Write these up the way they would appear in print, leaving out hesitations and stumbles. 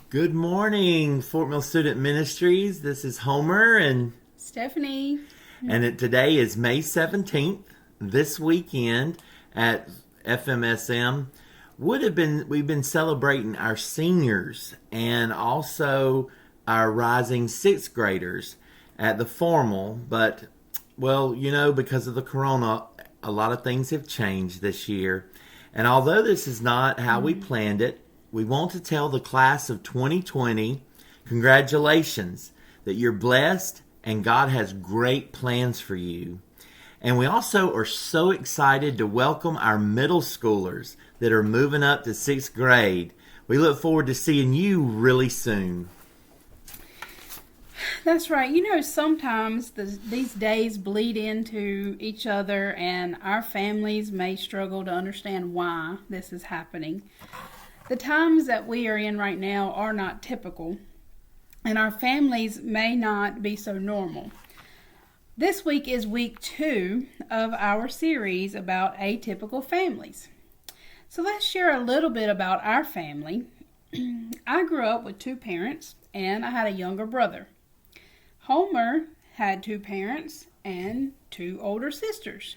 Good morning, Fort Mill Student Ministries. This is Homer, and Stephanie. today is May 17th. This weekend at FMSM we've been celebrating our seniors and also our rising sixth graders at the formal. But, because of the corona, a lot of things have changed this year. And although this is not how we planned it, we want to tell the class of 2020, congratulations, that you're blessed and God has great plans for you. And we also are so excited to welcome our middle schoolers that are moving up to sixth grade. We look forward to seeing you really soon. That's right. Sometimes these days bleed into each other, and our families may struggle to understand why this is happening. The times that we are in right now are not typical, and our families may not be so normal. This week is week 2 of our series about atypical families. So let's share a little bit about our family. I grew up with 2 parents, and I had a younger brother. Homer had 2 parents and 2 older sisters.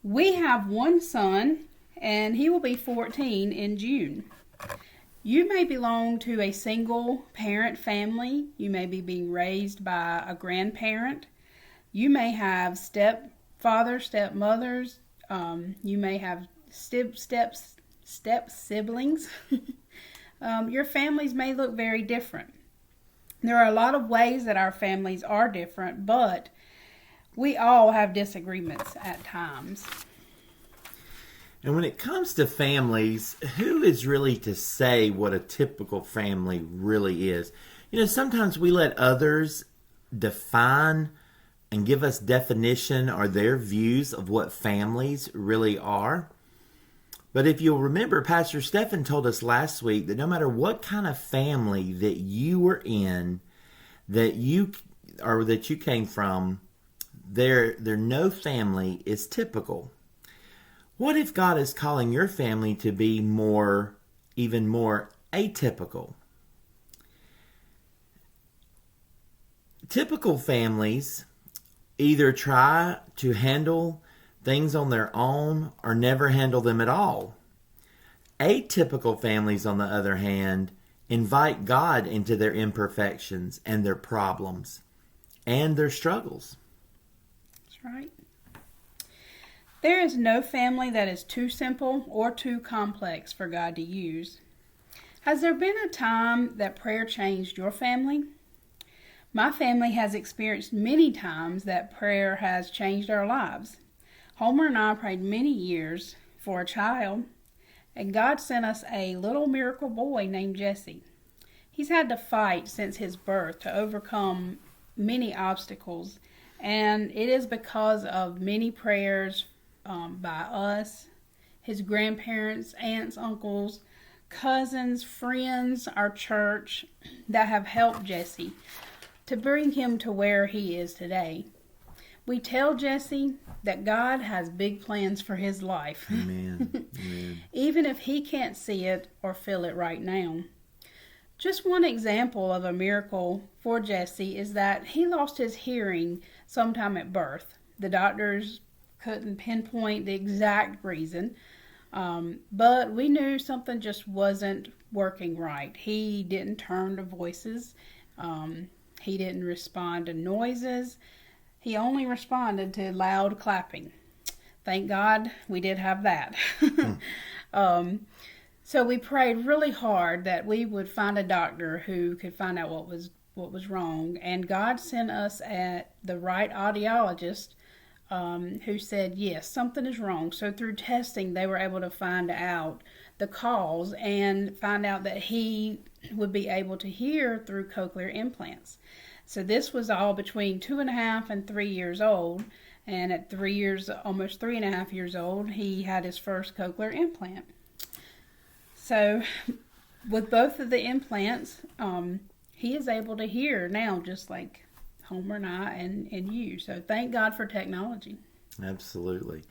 We have 1 son, and he will be 14 in June. You may belong to a single parent family. You may be being raised by a grandparent. You may have stepfather, stepmothers. You may have step siblings. Your families may look very different. There are a lot of ways that our families are different, but we all have disagreements at times. And when it comes to families, who is really to say what a typical family really is? Sometimes we let others define and give us definition or their views of what families really are. But if you'll remember, Pastor Stephen told us last week that no matter what kind of family that you were in, that you came from, there no family is typical. What if God is calling your family to be even more atypical? Typical families either try to handle things on their own or never handle them at all. Atypical families, on the other hand, invite God into their imperfections and their problems and their struggles. That's right. There is no family that is too simple or too complex for God to use. Has there been a time that prayer changed your family? My family has experienced many times that prayer has changed our lives. Homer and I prayed many years for a child, and God sent us a little miracle boy named Jesse. He's had to fight since his birth to overcome many obstacles, and it is because of many prayers by us, his grandparents, aunts, uncles, cousins, friends, our church, that have helped Jesse to bring him to where he is today. We tell Jesse that God has big plans for his life. Amen. Amen. Even if he can't see it or feel it right now. Just one example of a miracle for Jesse is that he lost his hearing sometime at birth. The doctors couldn't pinpoint the exact reason, but we knew something just wasn't working right. He didn't turn to voices. He didn't respond to noises. He only responded to loud clapping. Thank God we did have that. So we prayed really hard that we would find a doctor who could find out what was wrong. And God sent us at the right audiologist who said, yes, something is wrong. So through testing, they were able to find out the cause and find out that he would be able to hear through cochlear implants. So this was all between 2.5 and 3 years old. And at 3 years, almost 3.5 years old, he had his first cochlear implant. So with both of the implants, he is able to hear now, just like Homer and I and you. So thank God for technology. Absolutely.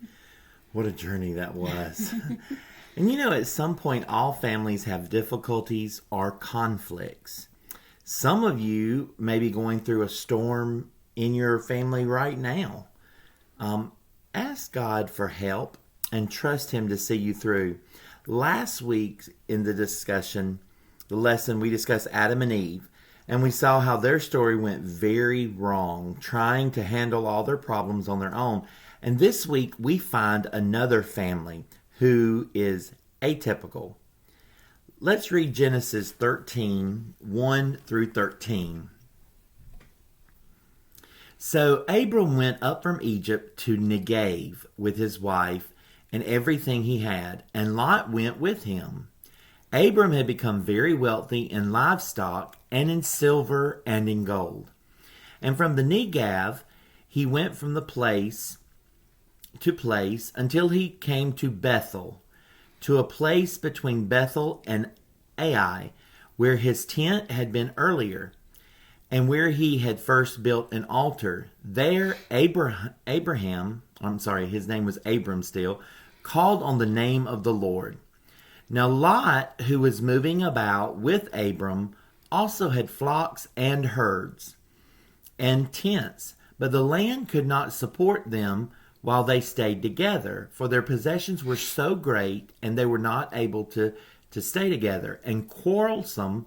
What a journey that was. And at some point, all families have difficulties or conflicts. Some of you may be going through a storm in your family right now. Ask God for help and trust Him to see you through. Last week in the lesson, we discussed Adam and Eve, and we saw how their story went very wrong, trying to handle all their problems on their own. And this week, we find another family who is atypical. Let's read Genesis 13, 1 through 13. So Abram went up from Egypt to Negev with his wife and everything he had, and Lot went with him. Abram had become very wealthy in livestock and in silver and in gold. And from the Negev, he went from the place to place until he came to Bethel, to a place between Bethel and Ai, where his tent had been earlier, and where he had first built an altar. There Abraham, his name was Abram still, called on the name of the Lord. Now Lot, who was moving about with Abram, also had flocks and herds and tents, but the land could not support them while they stayed together, for their possessions were so great, and they were not able to stay together. And quarreling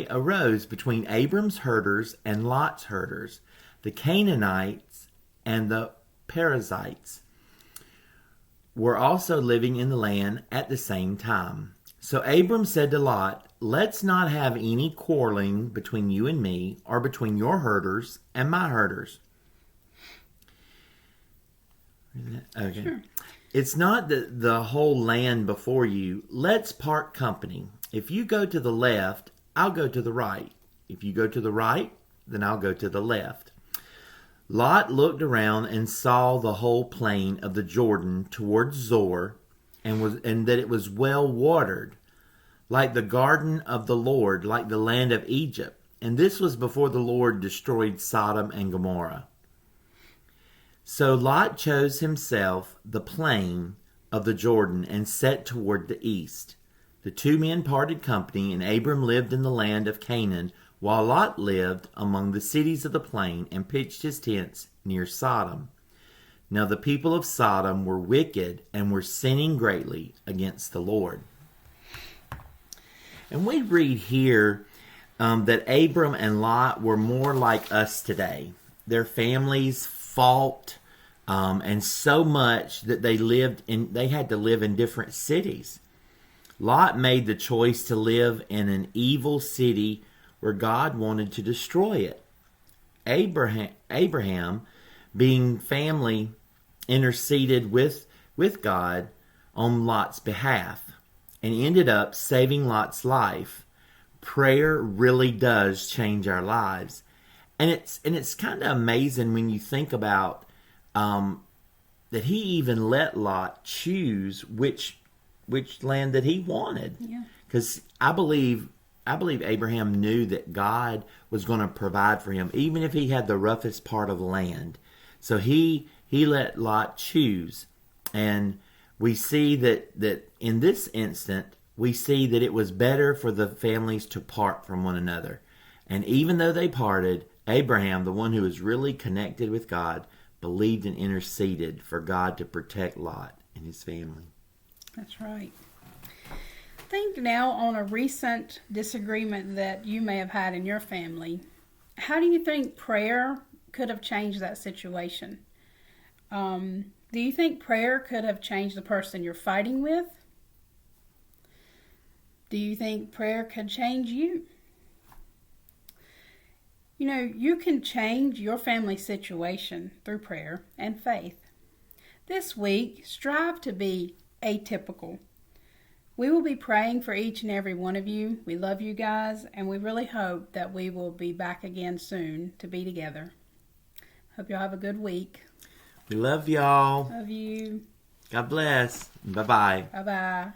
arose between Abram's herders and Lot's herders. The Canaanites and the Perizzites were also living in the land at the same time. So Abram said to Lot, "Let's not have any quarreling between you and me, or between your herders and my herders." Okay. Sure. It's not the whole land before you. Let's part company. If you go to the left, I'll go to the right. If you go to the right, then I'll go to the left. Lot looked around and saw the whole plain of the Jordan towards Zoar, and that it was well watered, like the garden of the Lord, like the land of Egypt. And this was before the Lord destroyed Sodom and Gomorrah. So Lot chose himself the plain of the Jordan and set toward the east. The two men parted company, and Abram lived in the land of Canaan, while Lot lived among the cities of the plain and pitched his tents near Sodom. Now the people of Sodom were wicked and were sinning greatly against the Lord. And we read here that Abram and Lot were more like us today. Their families fought, and so much that they had to live in different cities. Lot made the choice to live in an evil city where God wanted to destroy it. Abraham, being family, interceded with God on Lot's behalf and ended up saving Lot's life. Prayer really does change our lives. And it's kind of amazing when you think about that he even let Lot choose which land that he wanted. Yeah. Because I believe Abraham knew that God was going to provide for him, even if he had the roughest part of land. So he let Lot choose. And we see that in this instant, we see that it was better for the families to part from one another. And even though they parted, Abraham, the one who was really connected with God, believed and interceded for God to protect Lot and his family. That's right. Think now on a recent disagreement that you may have had in your family. How do you think prayer could have changed that situation? Do you think prayer could have changed the person you're fighting with? Do you think prayer could change you? You know, you can change your family situation through prayer and faith. This week, strive to be atypical. We will be praying for each and every one of you. We love you guys, and we really hope that we will be back again soon to be together. Hope y'all have a good week. We love y'all. Love you. God bless. Bye-bye. Bye-bye.